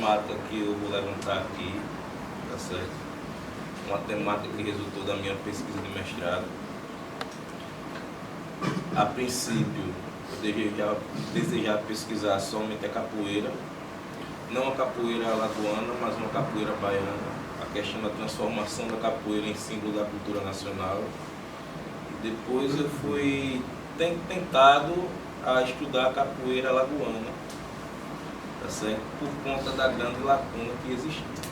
temática que eu vou levantar aqui, tá certo? Uma temática que resultou da minha pesquisa de mestrado. A princípio, eu desejava pesquisar somente a capoeira, não a capoeira alagoana, mas uma capoeira baiana, a questão da transformação da capoeira em símbolo da cultura nacional. E depois eu fui tentado a estudar a capoeira alagoana, tá certo? Por conta da grande lacuna que existia.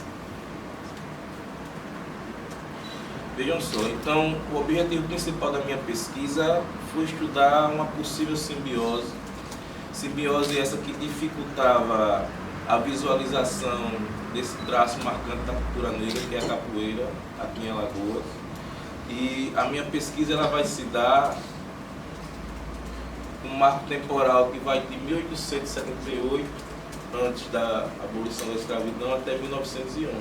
Vejam só, então o objetivo principal da minha pesquisa foi estudar uma possível simbiose essa que dificultava a visualização desse traço marcante da cultura negra, que é a capoeira, aqui em Alagoas. E a minha pesquisa ela vai se dar um marco temporal que vai de 1878, antes da abolição da escravidão, até 1911.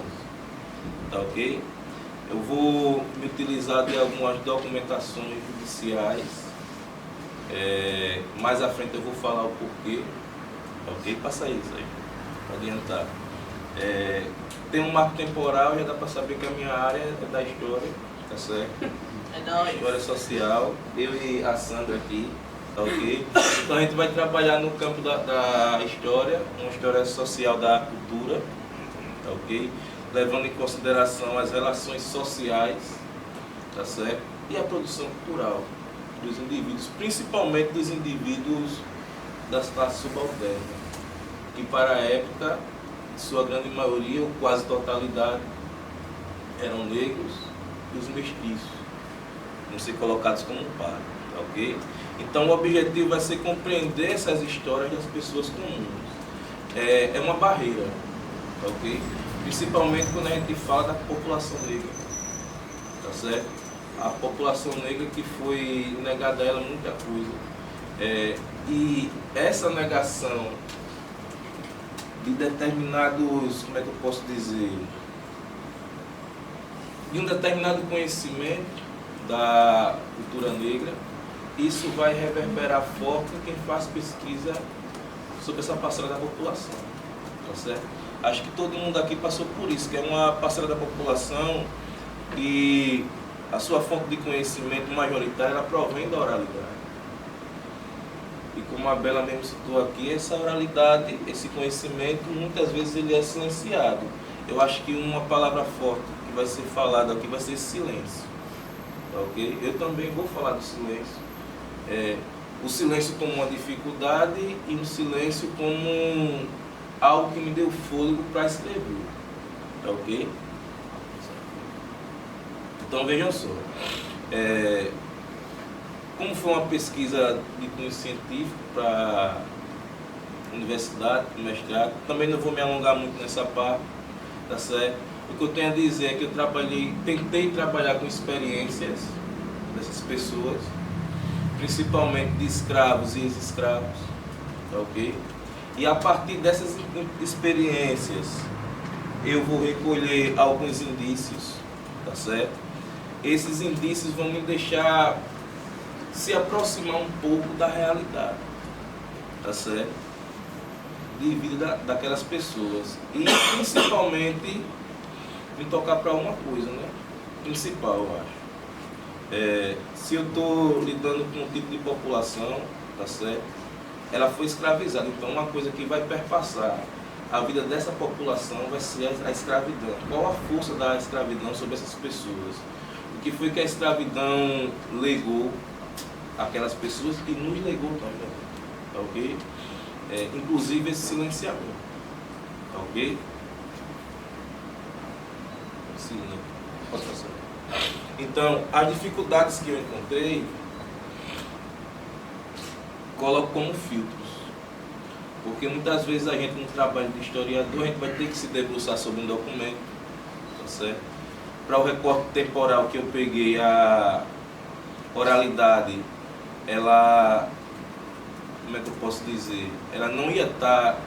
Tá ok? Eu vou me utilizar de algumas documentações judiciais. Mais à frente eu vou falar o porquê. Ok? Passa isso aí, para adiantar. Tem um marco temporal, já dá para saber que a minha área é da história, tá certo? É nóis. História social, eu e a Sandra aqui, tá ok? Então a gente vai trabalhar no campo da história, uma história social da cultura, tá ok? Levando em consideração as relações sociais, tá certo? E a produção cultural dos indivíduos, principalmente dos indivíduos das classes subalternas, que para a época, em sua grande maioria, ou quase totalidade, eram negros e os mestiços, não ser colocados como par, tá ok? Então o objetivo vai ser compreender essas histórias das pessoas comuns. É uma barreira, tá ok? Principalmente quando a gente fala da população negra, tá certo? A população negra que foi negada a ela muita coisa. E essa negação de determinados, como é que eu posso dizer, de um determinado conhecimento da cultura negra, isso vai reverberar forte em quem faz pesquisa sobre essa parcela da população, tá certo? Acho que todo mundo aqui passou por isso, que é uma parcela da população e a sua fonte de conhecimento majoritária ela provém da oralidade. E como a Bela mesmo citou aqui, essa oralidade, esse conhecimento, muitas vezes ele é silenciado. Eu acho que uma palavra forte que vai ser falada aqui vai ser silêncio. Tá, ok? Eu também vou falar do silêncio. O silêncio como uma dificuldade e o silêncio como algo que me deu fôlego para escrever. Tá, ok? Então vejam só. Como foi uma pesquisa de cunho científico para universidade, mestrado, também não vou me alongar muito nessa parte, tá certo? O que eu tenho a dizer é que eu tentei trabalhar com experiências dessas pessoas, principalmente de escravos e ex-escravos, tá ok? E a partir dessas experiências eu vou recolher alguns indícios, tá certo? Esses indícios vão me deixar se aproximar um pouco da realidade, tá certo? De vida daquelas pessoas. E principalmente me tocar para uma coisa, né? Principal, eu acho. Se eu estou lidando com um tipo de população, tá certo? Ela foi escravizada, então uma coisa que vai perpassar a vida dessa população vai ser a escravidão. Qual a força da escravidão sobre essas pessoas? O que foi que a escravidão legou aquelas pessoas e nos legou também, tá ok? Inclusive esse silenciamento, tá ok? Sim, pode passar. Então, as dificuldades que eu encontrei, coloco como filtros, porque muitas vezes a gente no trabalho de historiador, a gente vai ter que se debruçar sobre um documento, tá certo? Para o recorte temporal que eu peguei, a oralidade, ela, como é que eu posso dizer, ela não ia estar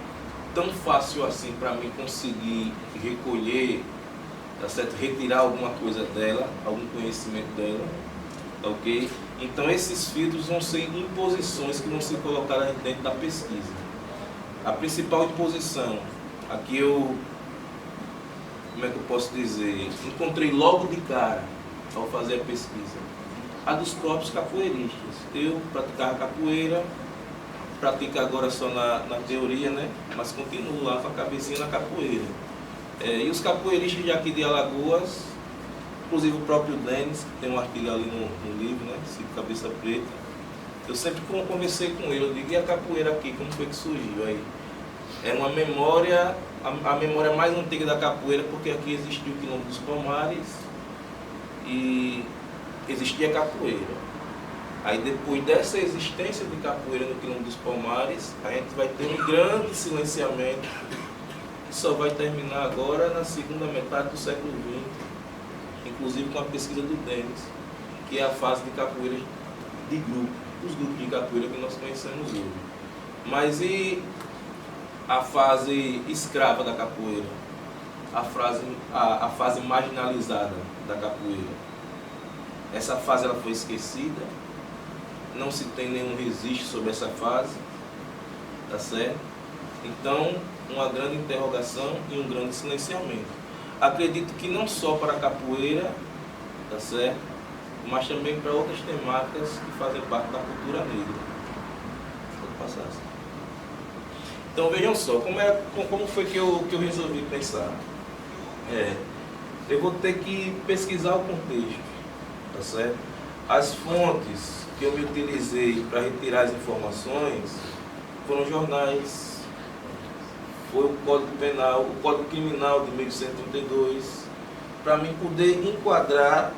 tão fácil assim para mim conseguir recolher, tá certo? Retirar alguma coisa dela, algum conhecimento dela, tá ok? Então esses filtros vão ser imposições que vão ser colocadas dentro da pesquisa. A principal imposição Aqui eu, como é que eu posso dizer, encontrei logo de cara, ao fazer a pesquisa, a dos próprios capoeiristas. Eu praticava capoeira, pratico agora só na teoria, né? Mas continuo lá com a cabecinha na capoeira. E os capoeiristas de aqui de Alagoas, inclusive o próprio Denis, que tem um artigo ali no livro, né? Esse Cabeça Preta, eu sempre conversei com ele, eu digo, e a capoeira aqui, como foi que surgiu? Aí, é uma memória, a memória mais antiga da capoeira, porque aqui existiu o Quilombo dos Palmares e existia capoeira. Aí depois dessa existência de capoeira no Quilombo dos Palmares, a gente vai ter um grande silenciamento, que só vai terminar agora na segunda metade do século XX, inclusive com a pesquisa do Denis, que é a fase de capoeira de grupo, os grupos de capoeira que nós conhecemos hoje. Mas e a fase escrava da capoeira, a fase marginalizada da capoeira? Essa fase ela foi esquecida, não se tem nenhum registro sobre essa fase, tá certo? Então, uma grande interrogação e um grande silenciamento. Acredito que não só para a capoeira, tá certo? Mas também para outras temáticas que fazem parte da cultura negra. Pode passar assim. Então vejam só, como foi que eu resolvi pensar? Eu vou ter que pesquisar o contexto, tá certo? As fontes que eu me utilizei para retirar as informações foram jornais, foi o Código Penal, o Código Criminal de 1832, para mim poder enquadrar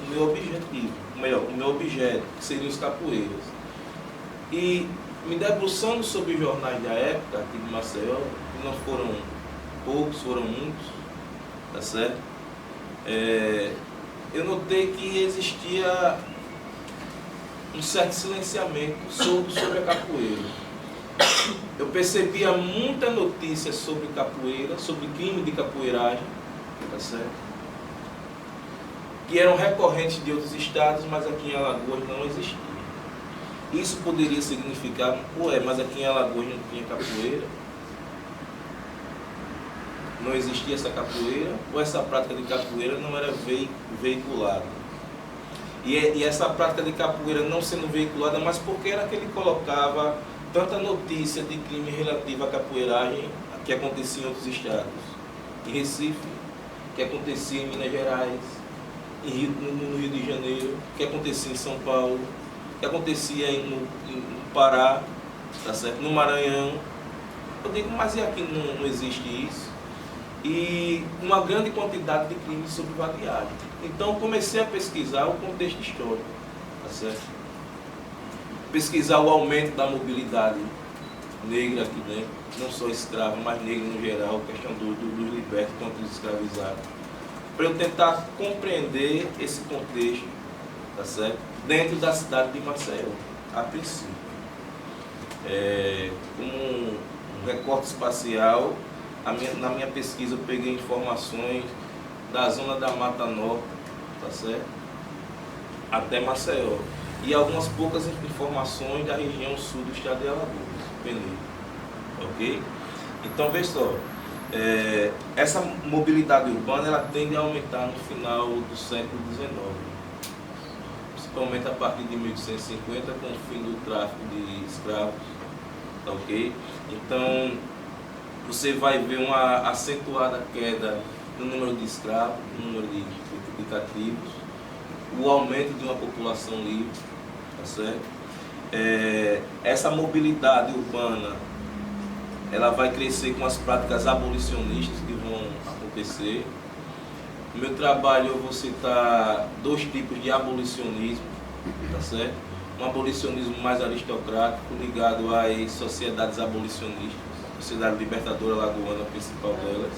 o meu objetivo, o meu objeto, que seriam os capoeiras. E me debruçando sobre os jornais da época aqui de Maceió, que não foram poucos, foram muitos, tá certo? Eu notei que existia um certo silenciamento sobre a capoeira. Eu percebia muita notícia sobre capoeira, sobre crime de capoeiragem, tá certo? Que eram recorrentes de outros estados, mas aqui em Alagoas não existia. Isso poderia significar, mas aqui em Alagoas não tinha capoeira, não existia essa capoeira, ou essa prática de capoeira não era veiculada. E essa prática de capoeira não sendo veiculada, mas porque era que ele colocava tanta notícia de crime relativo à capoeiragem que acontecia em outros estados. Em Recife, que acontecia em Minas Gerais, no Rio de Janeiro, que acontecia em São Paulo, que acontecia no Pará, tá certo? No Maranhão. Eu digo, mas e aqui não existe isso? E uma grande quantidade de crimes sobre vadiagem. Então comecei a pesquisar o contexto histórico, tá certo? Pesquisar o aumento da mobilidade negra aqui dentro, não só escrava, mas negra no geral, questão dos libertos contra os escravizados, para eu tentar compreender esse contexto, tá certo? Dentro da cidade de Maceió, a princípio. Como um recorte espacial, na minha pesquisa eu peguei informações da zona da Mata Norte, tá certo? Até Maceió. E algumas poucas informações da região sul do estado de Alagoas, Penedo. Ok? Então, veja só, essa mobilidade urbana ela tende a aumentar no final do século XIX, principalmente a partir de 1850, com o fim do tráfico de escravos, tá ok? Então, você vai ver uma acentuada queda no número de escravos, no número de cativos, o aumento de uma população livre, tá certo? Essa mobilidade urbana, ela vai crescer com as práticas abolicionistas que vão acontecer. No meu trabalho eu vou citar dois tipos de abolicionismo, tá certo? Um abolicionismo mais aristocrático, ligado às sociedades abolicionistas, a Sociedade Libertadora Alagoana, a principal delas.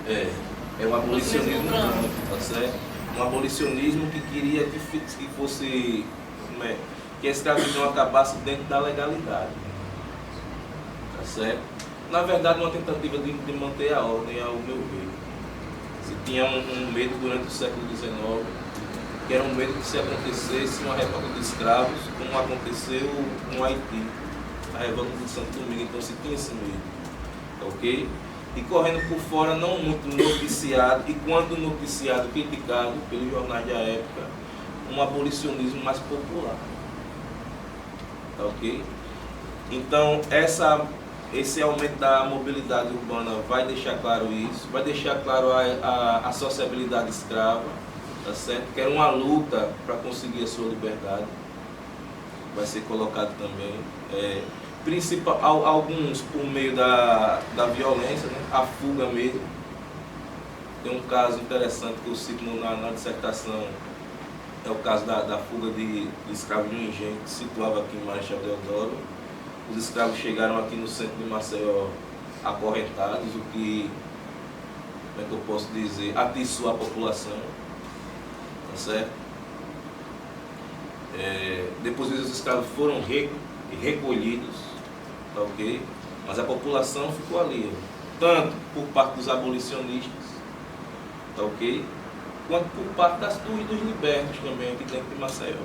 É um abolicionismo branco, tá certo? Um abolicionismo que queria que fosse, que a escravidão acabasse dentro da legalidade, tá certo? Na verdade, uma tentativa de manter a ordem, ao meu ver. Se tinha um medo durante o século XIX, que era um medo que se acontecesse uma revolta de escravos, como aconteceu no Haiti, a revolta de Santo Domingo, então se tinha esse medo, ok? E correndo por fora, não muito noticiado, e quando noticiado, criticado pelos jornais da época, um abolicionismo mais popular, ok? Então, esse aumento da mobilidade urbana vai deixar claro isso, vai deixar claro a sociabilidade escrava, tá certo? Que era uma luta para conseguir a sua liberdade, vai ser colocado também. Alguns por meio da violência, né? A fuga mesmo. Tem um caso interessante que eu cito na dissertação, é o caso da fuga de escravos de um engenho que se situava aqui em Marechal Deodoro. Os escravos chegaram aqui no centro de Maceió acorrentados, o que, como é que eu posso dizer, atiçou a população, tá certo? Depois os escravos foram recolhidos, tá ok? Mas a população ficou ali, tanto por parte dos abolicionistas, tá ok? Quanto por parte dos libertos também aqui dentro de Maceió,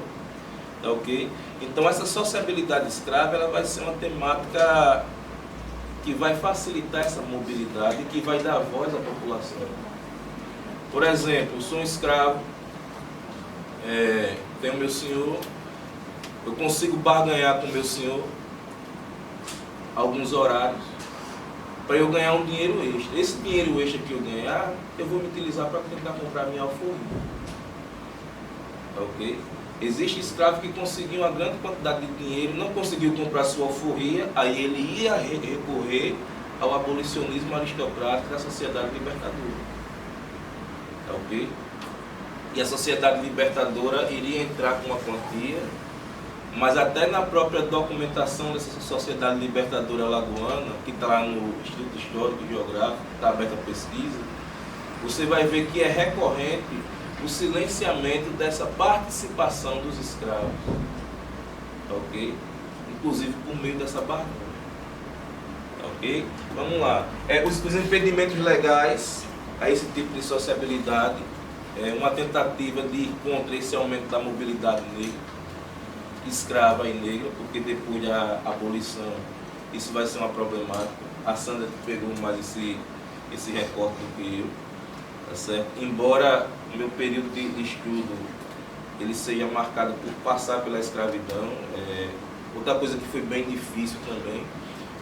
tá ok? Então essa sociabilidade escrava, ela vai ser uma temática que vai facilitar essa mobilidade e que vai dar voz à população. Por exemplo, eu sou um escravo, tenho meu senhor, eu consigo barganhar com meu senhor alguns horários para eu ganhar um dinheiro extra. Esse dinheiro extra que eu ganhar, eu vou me utilizar para tentar comprar minha alforria. Ok? Existe escravo que conseguiu uma grande quantidade de dinheiro, não conseguiu comprar sua alforria, aí ele ia recorrer ao abolicionismo aristocrático da sociedade libertadora. Ok? E a sociedade libertadora iria entrar com uma quantia, mas até na própria documentação dessa sociedade libertadora alagoana, que está lá no Instituto Histórico e Geográfico, está aberta a pesquisa, você vai ver que é recorrente o silenciamento dessa participação dos escravos, ok? Inclusive por meio dessa barganha, ok? Vamos lá. Os impedimentos legais a esse tipo de sociabilidade é uma tentativa de ir contra esse aumento da mobilidade negra, escrava e negra, porque depois da abolição isso vai ser uma problemática. A Sandra pegou mais esse recorte do que eu, tá certo? Embora o meu período de estudo ele seja marcado por passar pela escravidão, outra coisa que foi bem difícil também,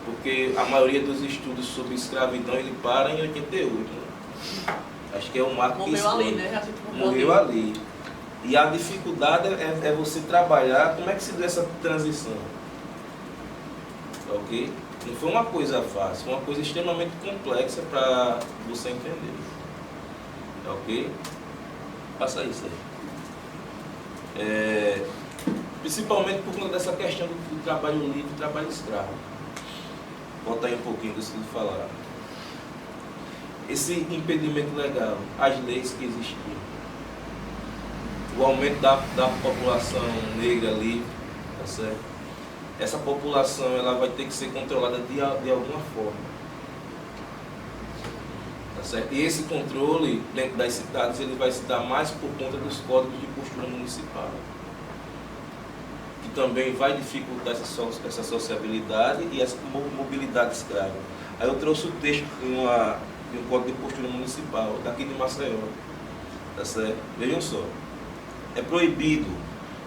porque a maioria dos estudos sobre escravidão ele para em 88, né? Acho que é um marco que morreu ali, né? Morreu ali. E a dificuldade é você trabalhar como é que se deu essa transição. Ok? Não foi uma coisa fácil, foi uma coisa extremamente complexa para você entender. Ok? Passa isso aí. Principalmente por conta dessa questão do trabalho livre e trabalho escravo. Volta aí um pouquinho do que eu falar. Esse impedimento legal, as leis que existiam, o aumento da população negra livre, tá certo? Essa população ela vai ter que ser controlada de alguma forma, tá certo? E esse controle dentro das cidades ele vai se dar mais por conta dos códigos de postura municipal, que também vai dificultar essa sociabilidade e essa mobilidade escrava. Aí eu trouxe o texto de um código de postura municipal daqui de Maceió, tá certo? Vejam só. É proibido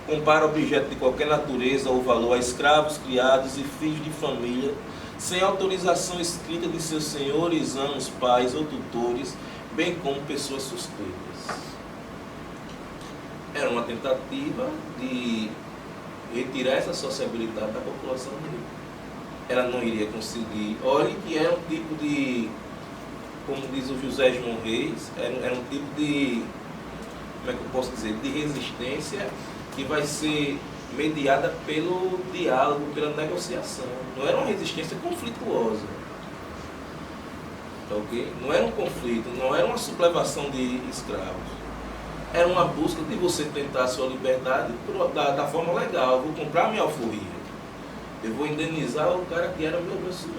comprar objetos de qualquer natureza ou valor a escravos, criados e filhos de família, sem autorização escrita de seus senhores, amos, pais ou tutores, bem como pessoas suspeitas. Era uma tentativa de retirar essa sociabilidade da população negra. Ela não iria conseguir. Olhe que era um tipo de, como diz o José João Reis, era um tipo de, como é que eu posso dizer, de resistência que vai ser mediada pelo diálogo, pela negociação. Não era uma resistência conflituosa, tá ok? Não era um conflito, não era uma sublevação de escravos. Era uma busca de você tentar a sua liberdade da forma legal. Eu vou comprar minha alforria, eu vou indenizar o cara que era meu senhor.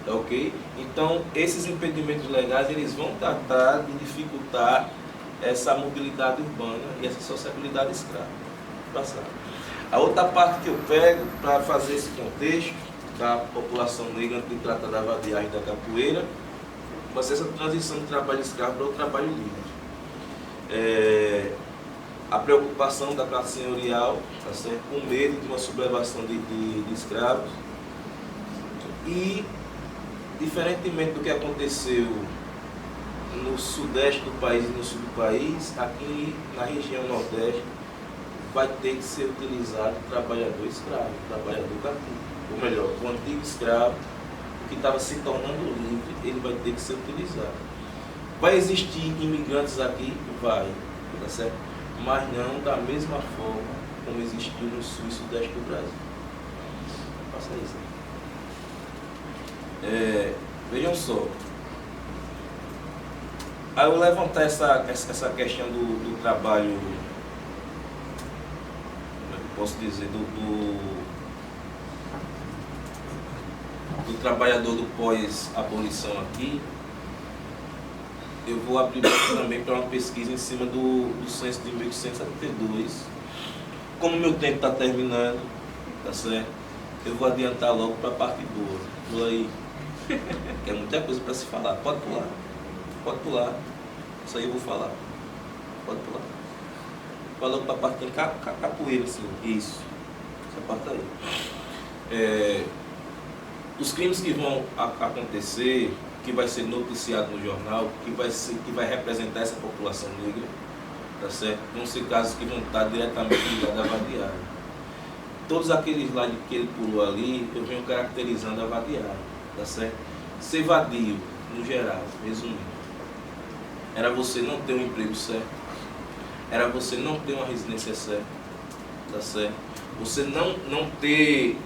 Tá ok? Então, esses impedimentos legais, eles vão tratar de dificultar essa mobilidade urbana e essa sociabilidade escrava. Passar. A outra parte que eu pego para fazer esse contexto da população negra antes de tratar da vadiagem da capoeira, vai ser essa transição do trabalho escravo para o trabalho livre. A preocupação da classe senhorial, tá certo? Com medo de uma sublevação de escravos. E, diferentemente do que aconteceu no sudeste do país e no sul do país, aqui na região nordeste vai ter que ser utilizado o trabalhador escravo, o trabalhador cativo. Ou melhor, o antigo escravo, que estava se tornando livre, ele vai ter que ser utilizado. Vai existir imigrantes aqui? Vai, tá certo? Mas não da mesma forma como existiu no sul e sudeste do Brasil. Faça isso. Vejam só. Aí eu levantar essa questão do trabalho, posso dizer, do trabalhador do pós-abolição aqui, eu vou abrir também para uma pesquisa em cima do censo de 1872. Como meu tempo está terminando, tá certo? Eu vou adiantar logo para a parte boa. Pula aí. Que é muita coisa para se falar. Pode pular. Pode pular. Isso aí eu vou falar. Pode pular. Vai logo para a parte que tem capoeira, assim. Isso. Essa parte aí. Os crimes que vão acontecer, que vai ser noticiado no jornal, que vai representar essa população negra, tá certo? Vão ser casos que vão estar diretamente ligados à vadiagem. Todos aqueles lá que ele pulou ali, eu venho caracterizando a vadiagem, tá certo? Ser vadio, no geral, resumindo, era você não ter um emprego certo, era você não ter uma residência certa, tá certo? Você não ter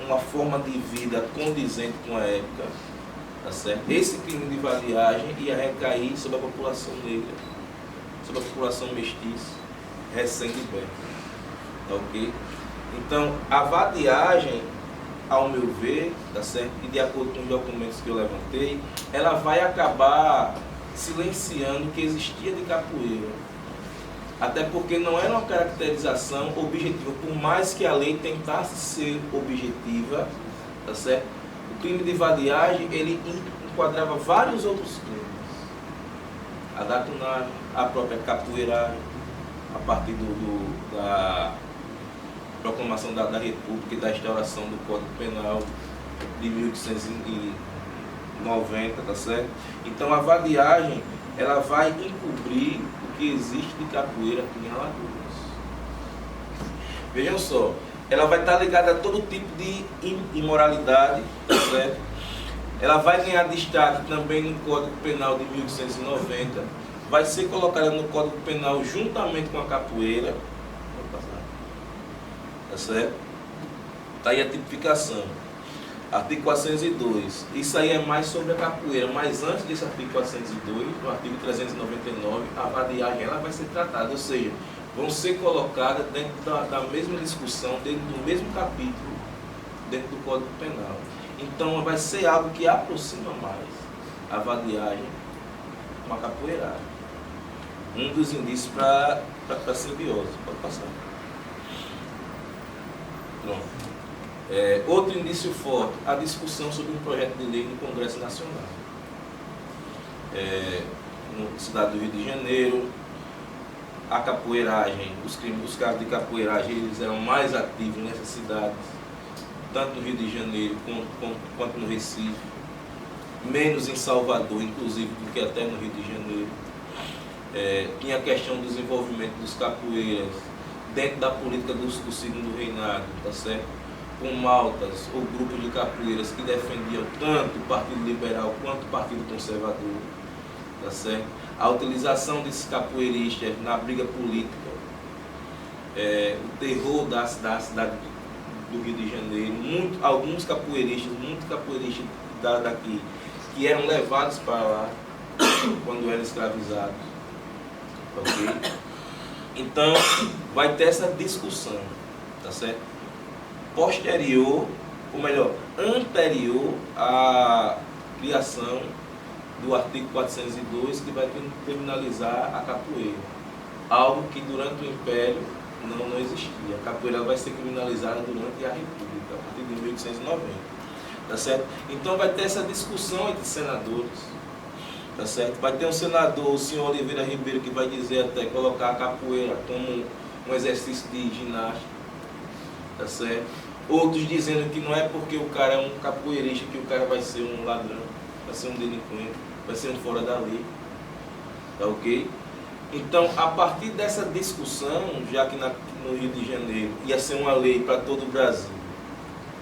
uma forma de vida condizente com a época, tá certo? Esse crime de vadiagem ia recair sobre a população negra, sobre a população mestiça, recém-liberta, tá ok? Então, a vadiagem, ao meu ver, tá certo? E de acordo com os documentos que eu levantei, ela vai acabar silenciando o que existia de capoeira. Até porque não era uma caracterização objetiva, por mais que a lei tentasse ser objetiva, tá certo? O crime de vadiagem, ele enquadrava vários outros crimes. A gatunagem, a própria capoeiragem, a partir da proclamação da República e da instauração do Código Penal de 1890, tá certo? Então a vadiagem, ela vai encobrir que existe de capoeira aqui em Alagoas. Vejam só, ela vai estar ligada a todo tipo de imoralidade, certo? Ela vai ganhar destaque também no Código Penal de 1890, vai ser colocada no Código Penal juntamente com a capoeira, tá certo? Está aí a tipificação. Artigo 402, isso aí é mais sobre a capoeira, mas antes desse artigo 402, no artigo 399, a vadiagem ela vai ser tratada, ou seja, vão ser colocadas dentro da mesma discussão, dentro do mesmo capítulo, dentro do Código Penal. Então vai ser algo que aproxima mais a vadiagem com a capoeiragem. Um dos indícios para a simbiose. Pode passar. Pronto. Outro indício forte, a discussão sobre um projeto de lei no Congresso Nacional. Na cidade do Rio de Janeiro, a capoeiragem, os casos de capoeiragem, eles eram mais ativos nessas cidades, tanto no Rio de Janeiro quanto no Recife, menos em Salvador, inclusive, do que até no Rio de Janeiro. Tinha a questão do desenvolvimento dos capoeiras dentro da política do segundo reinado, tá certo? Com maltas ou grupos de capoeiras que defendiam tanto o Partido Liberal quanto o Partido Conservador, tá certo? A utilização desses capoeiristas na briga política, o terror da cidade do Rio de Janeiro, alguns capoeiristas, muitos capoeiristas daqui, que eram levados para lá quando eram escravizados, ok? Então, vai ter essa discussão, tá certo? Posterior, ou melhor, anterior à criação do artigo 402, que vai criminalizar a capoeira. Algo que durante o Império não existia. A capoeira vai ser criminalizada durante a República, a partir de 1890. Tá certo? Então vai ter essa discussão entre senadores. Tá certo? Vai ter um senador, o senhor Oliveira Ribeiro, que vai dizer até colocar a capoeira como um exercício de ginástica. Tá certo? Outros dizendo que não é porque o cara é um capoeirista que o cara vai ser um ladrão, vai ser um delinquente, vai ser um fora da lei. Tá ok? Então, a partir dessa discussão, já que no Rio de Janeiro ia ser uma lei para todo o Brasil,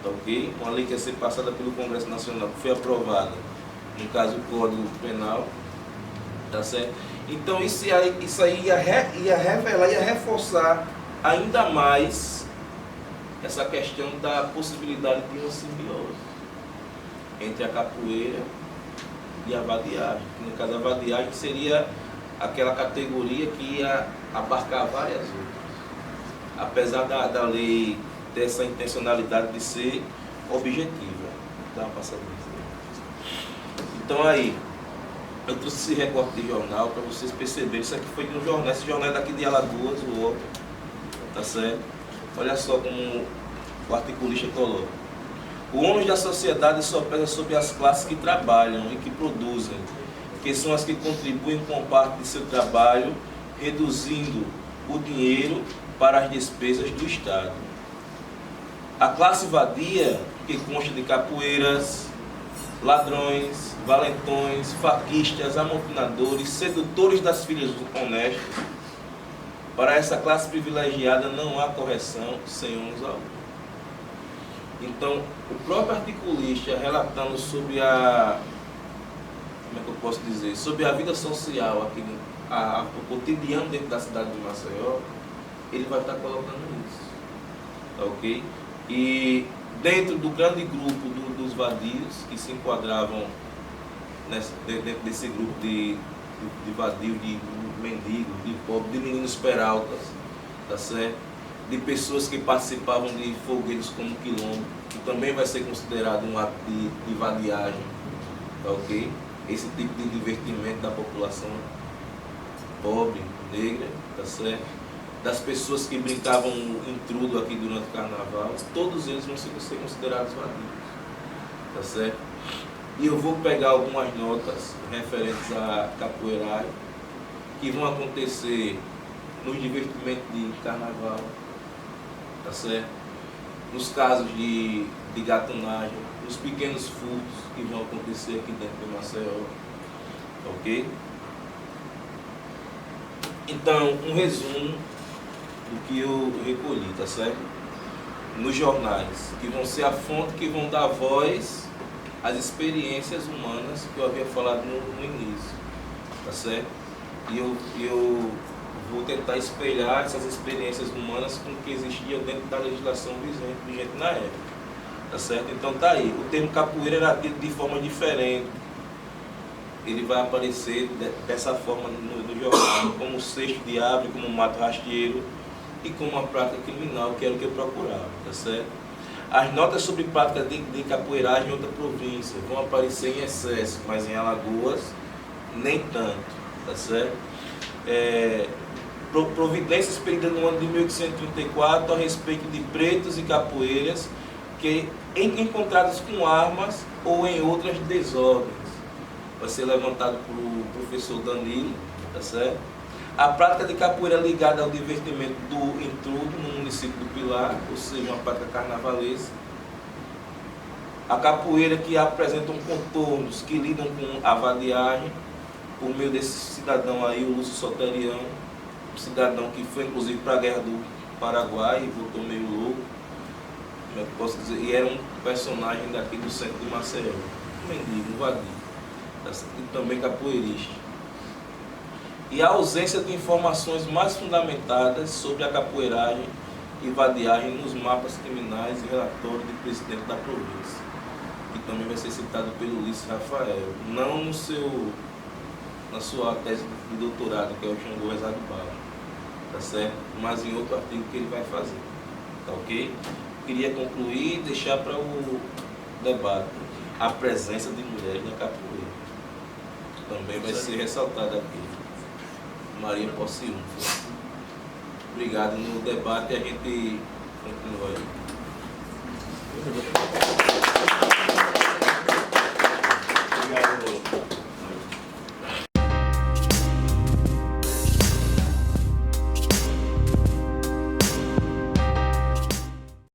tá ok? Uma lei que ia ser passada pelo Congresso Nacional, que foi aprovada, no caso o Código Penal, tá certo? Então, isso aí ia revelar, ia reforçar ainda mais essa questão da possibilidade de uma simbiose entre a capoeira e a vadiagem. No caso, a vadiagem seria aquela categoria que ia abarcar várias outras. Apesar da lei ter essa intencionalidade de ser objetiva. Dá uma passadinha. Então aí, eu trouxe esse recorte de jornal para vocês perceberem. Isso aqui foi de um jornal, esse jornal é daqui de Alagoas, o outro, tá certo? Olha só como o articulista coloca. O ônus da sociedade só pesa sobre as classes que trabalham e que produzem, que são as que contribuem com parte de seu trabalho, reduzindo o dinheiro para as despesas do Estado. A classe vadia, que consta de capoeiras, ladrões, valentões, faquistas, amotinadores, sedutores das filhas honestas, para essa classe privilegiada não há correção sem ônus algum. Então, o próprio articulista relatando sobre a, como é que eu posso dizer, sobre a vida social aqui, o cotidiano dentro da cidade de Maceió, ele vai estar colocando isso, tá ok? E dentro do grande grupo dos vadios, que se enquadravam dentro desse grupo de vadios, de mendigos, de pobres, de meninos peraltas, tá certo? De pessoas que participavam de fogueiros como quilombo, que também vai ser considerado um ato de vadiagem, tá ok? Esse tipo de divertimento da população pobre, negra, tá certo? Das pessoas que brincavam intrudo aqui durante o carnaval, todos eles vão ser considerados vadios, tá certo? E eu vou pegar algumas notas referentes a capoeiragem que vão acontecer nos divertimentos de carnaval, tá certo? Nos casos de gatunagem, nos pequenos furtos que vão acontecer aqui dentro de Maceió, ok? Então, um resumo do que eu recolhi, tá certo? Nos jornais, que vão ser a fonte que vão dar voz às experiências humanas que eu havia falado no início, tá certo? E eu vou tentar espelhar essas experiências humanas com o que existia dentro da legislação vigente na época, tá certo? Então tá aí, o termo capoeira era dito de forma diferente, ele vai aparecer dessa forma no jornal, como cesto de árvore, como mato rasteiro e como uma prática criminal, que era o que eu procurava, tá certo? As notas sobre prática de capoeiragem em outra província vão aparecer em excesso, mas em Alagoas nem tanto, tá certo? Providências expedidas no ano de 1834 a respeito de pretos e capoeiras que encontrados com armas ou em outras desordens. Vai ser levantado pelo professor Danilo, tá certo? A prática de capoeira ligada ao divertimento do intrudo no município do Pilar, ou seja, uma prática carnavalesca. A capoeira que apresentam contornos que lidam com a vadiagem, por meio desse cidadão aí, o Lúcio Soteriano, um cidadão que foi inclusive para a Guerra do Paraguai e voltou meio louco, como é que posso dizer, e era um personagem daqui do centro de Maceió, um mendigo, um vadio, e também capoeirista. E a ausência de informações mais fundamentadas sobre a capoeiragem e vadiagem nos mapas criminais e relatório do presidente da província, que também vai ser citado pelo Ulisses Rafael, não na sua tese de doutorado, que é o Xangô Rezado Baixo, tá certo? Mas em outro artigo que ele vai fazer, tá ok? Queria concluir e deixar para o debate a presença de mulheres na capoeira. Também vai ser ressaltada aqui. Maria Posse Obrigado. No debate a gente continua aí.